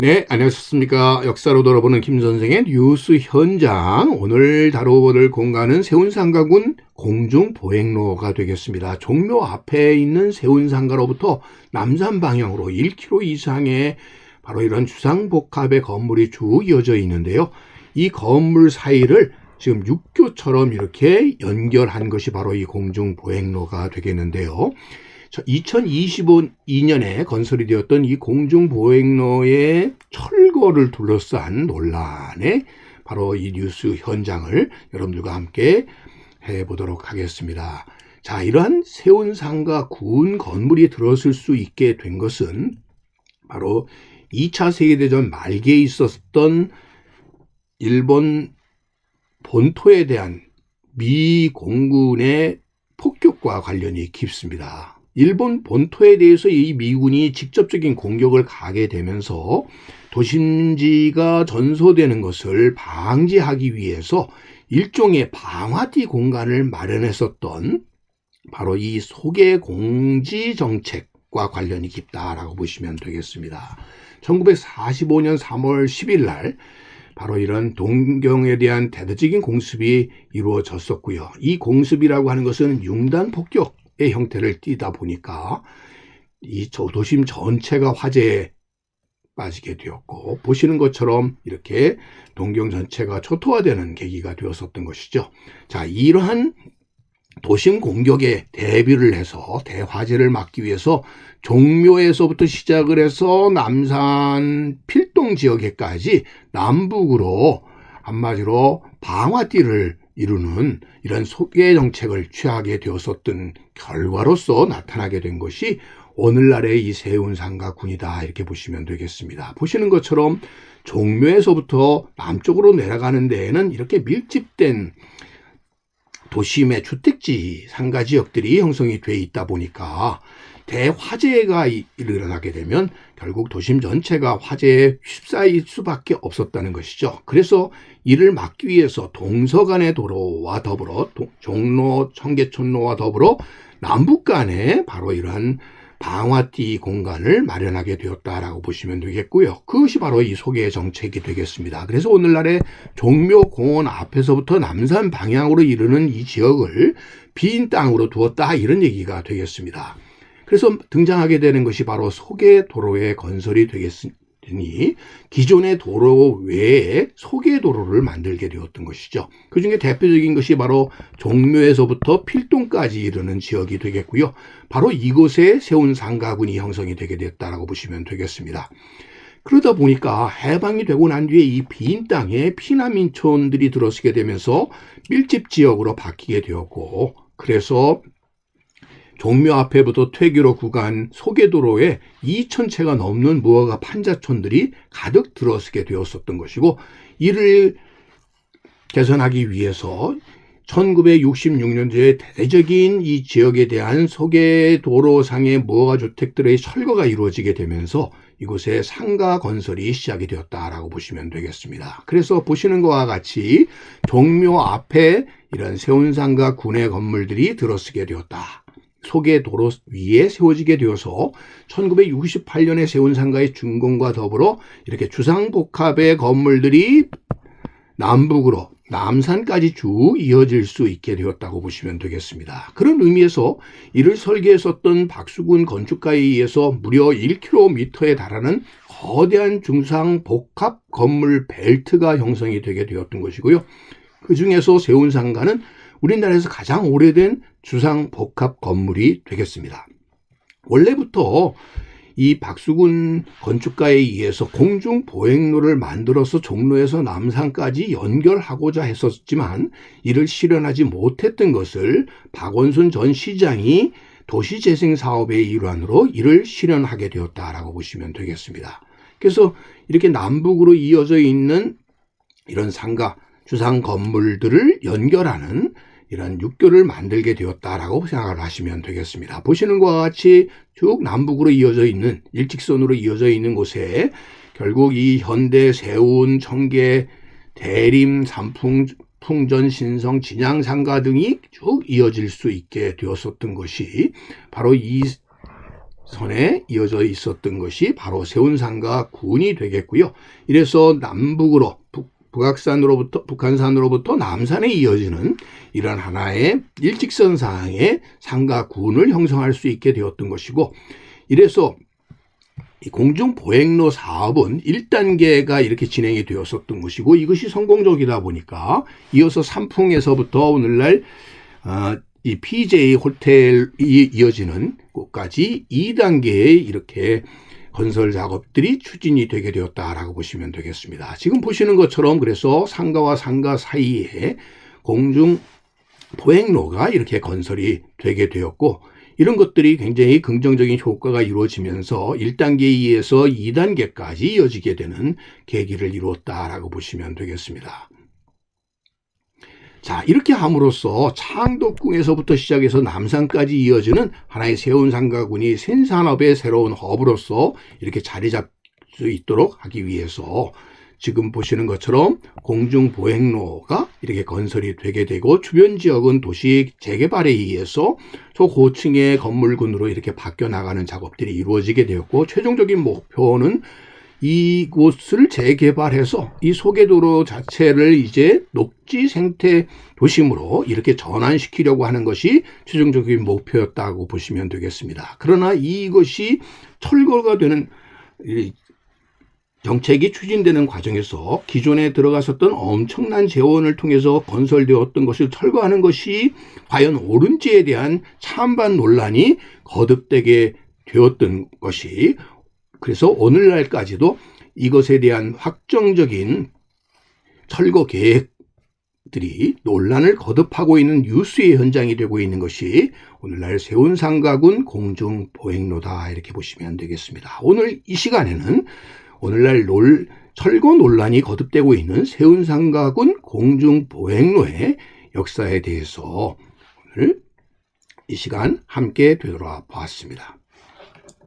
네, 안녕하셨습니까. 역사로 돌아보는 김 선생의 뉴스 현장. 오늘 다뤄볼 공간은 세운상가군 공중보행로가 되겠습니다. 종묘 앞에 있는 세운상가로부터 남산 방향으로 1km 이상의 바로 이런 주상복합의 건물이 쭉 이어져 있는데요. 이 건물 사이를 지금 육교처럼 이렇게 연결한 것이 바로 이 공중보행로가 되겠는데요. 2022년에 건설이 되었던 이 공중보행로의 철거를 둘러싼 논란에 바로 이 뉴스 현장을 여러분들과 함께 해보도록 하겠습니다. 자, 이러한 세운상가 군 건물이 들어설 수 있게 된 것은 바로 2차 세계대전 말기에 있었던 일본 본토에 대한 미 공군의 폭격과 관련이 깊습니다. 일본 본토에 대해서 이 미군이 직접적인 공격을 가게 되면서 도심지가 전소되는 것을 방지하기 위해서 일종의 방화띠 공간을 마련했었던 바로 이 소개 공지 정책과 관련이 깊다라고 보시면 되겠습니다. 1945년 3월 10일 날 바로 이런 동경에 대한 대대적인 공습이 이루어졌었고요. 이 공습이라고 하는 것은 융단 폭격의 형태를 띠다 보니까 이 도심 전체가 화재에 빠지게 되었고, 보시는 것처럼 이렇게 동경 전체가 초토화되는 계기가 되었었던 것이죠. 자, 이러한 도심 공격에 대비를 해서 대화재를 막기 위해서 종묘에서부터 시작을 해서 남산 필동 지역에까지 남북으로 한마디로 방화띠를 이루는 이런 소개 정책을 취하게 되었었던 결과로서 나타나게 된 것이 오늘날의 이 세운상가군이다, 이렇게 보시면 되겠습니다. 보시는 것처럼 종묘에서부터 남쪽으로 내려가는 데에는 이렇게 밀집된 도심의 주택지 상가 지역들이 형성이 돼 있다 보니까 대화재가 일어나게 되면 결국 도심 전체가 화재에 휩싸일 수밖에 없었다는 것이죠. 그래서 이를 막기 위해서 동서간의 도로와 더불어 종로, 청계천로와 더불어 남북 간에 바로 이러한 방화띠 공간을 마련하게 되었다라고 보시면 되겠고요. 그것이 바로 이 소개 정책이 되겠습니다. 그래서 오늘날의 종묘공원 앞에서부터 남산 방향으로 이르는 이 지역을 빈 땅으로 두었다, 이런 얘기가 되겠습니다. 그래서 등장하게 되는 것이 바로 소개 도로의 건설이 되겠으니 기존의 도로 외에 소개 도로를 만들게 되었던 것이죠. 그 중에 대표적인 것이 바로 종묘에서부터 필동까지 이르는 지역이 되겠고요. 바로 이곳에 세운상가군이 형성이 되게 됐다라고 보시면 되겠습니다. 그러다 보니까 해방이 되고 난 뒤에 이 빈 땅에 피난민촌들이 들어서게 되면서 밀집 지역으로 바뀌게 되었고, 그래서 종묘 앞에부터 퇴교로 구간 소개도로에 2,000채가 넘는 무허가 판자촌들이 가득 들어서게 되었었던 것이고, 이를 개선하기 위해서 1966년도에 대대적인 이 지역에 대한 소개도로상의 무허가 주택들의 철거가 이루어지게 되면서 이곳에 상가 건설이 시작이 되었다라고 보시면 되겠습니다. 그래서 보시는 것과 같이 종묘 앞에 이런 세운상가 군의 건물들이 들어서게 되었다. 소개 도로 위에 세워지게 되어서 1968년에 세운상가의 준공과 더불어 이렇게 주상복합의 건물들이 남북으로 남산까지 쭉 이어질 수 있게 되었다고 보시면 되겠습니다. 그런 의미에서 이를 설계했었던 박수군 건축가에 의해서 무려 1km에 달하는 거대한 중상복합 건물 벨트가 형성이 되게 되었던 것이고요. 그 중에서 세운상가는 우리나라에서 가장 오래된 주상복합 건물이 되겠습니다. 원래부터 이 박수군 건축가에 의해서 공중보행로를 만들어서 종로에서 남산까지 연결하고자 했었지만 이를 실현하지 못했던 것을 박원순 전 시장이 도시재생 사업의 일환으로 이를 실현하게 되었다라고 보시면 되겠습니다. 그래서 이렇게 남북으로 이어져 있는 이런 상가, 주상 건물들을 연결하는 이런 육교를 만들게 되었다라고 생각을 하시면 되겠습니다. 보시는 것과 같이 쭉 남북으로 이어져 있는, 일직선으로 이어져 있는 곳에 결국 이 현대, 세운, 청계, 대림, 삼풍, 풍전, 신성, 진양 상가 등이 쭉 이어질 수 있게 되었었던 것이 바로 이 선에 이어져 있었던 것이 바로 세운산과 군이 되겠고요. 이래서 남북으로 북한산으로부터 남산에 이어지는 이런 하나의 일직선상의 산과 군을 형성할 수 있게 되었던 것이고, 이래서 이 공중보행로 사업은 1단계가 이렇게 진행이 되었었던 것이고, 이것이 성공적이다 보니까 이어서 삼풍에서부터 오늘날 이 PJ 호텔이 이어지는 곳까지 2단계의 이렇게 건설 작업들이 추진이 되게 되었다라고 보시면 되겠습니다. 지금 보시는 것처럼 그래서 상가와 상가 사이에 공중 보행로가 이렇게 건설이 되게 되었고, 이런 것들이 굉장히 긍정적인 효과가 이루어지면서 1단계에서 2단계까지 이어지게 되는 계기를 이루었다라고 보시면 되겠습니다. 자, 이렇게 함으로써 창덕궁에서부터 시작해서 남산까지 이어지는 하나의 세운상가군이 생산업의 새로운 허브로서 이렇게 자리 잡을 수 있도록 하기 위해서 지금 보시는 것처럼 공중보행로가 이렇게 건설이 되게 되고, 주변 지역은 도시 재개발에 의해서 초고층의 건물군으로 이렇게 바뀌어 나가는 작업들이 이루어지게 되었고, 최종적인 목표는 이곳을 재개발해서 이 소개도로 자체를 이제 녹지 생태 도심으로 이렇게 전환시키려고 하는 것이 최종적인 목표였다고 보시면 되겠습니다. 그러나 이것이 철거가 되는 정책이 추진되는 과정에서 기존에 들어갔었던 엄청난 재원을 통해서 건설되었던 것을 철거하는 것이 과연 옳은지에 대한 찬반 논란이 거듭되게 되었던 것이, 그래서 오늘날까지도 이것에 대한 확정적인 철거 계획들이 논란을 거듭하고 있는 뉴스의 현장이 되고 있는 것이 오늘날 세운상가군 공중보행로다, 이렇게 보시면 되겠습니다. 오늘 이 시간에는 오늘날 철거 논란이 거듭되고 있는 세운상가군 공중보행로의 역사에 대해서 오늘 이 시간 함께 되돌아보았습니다.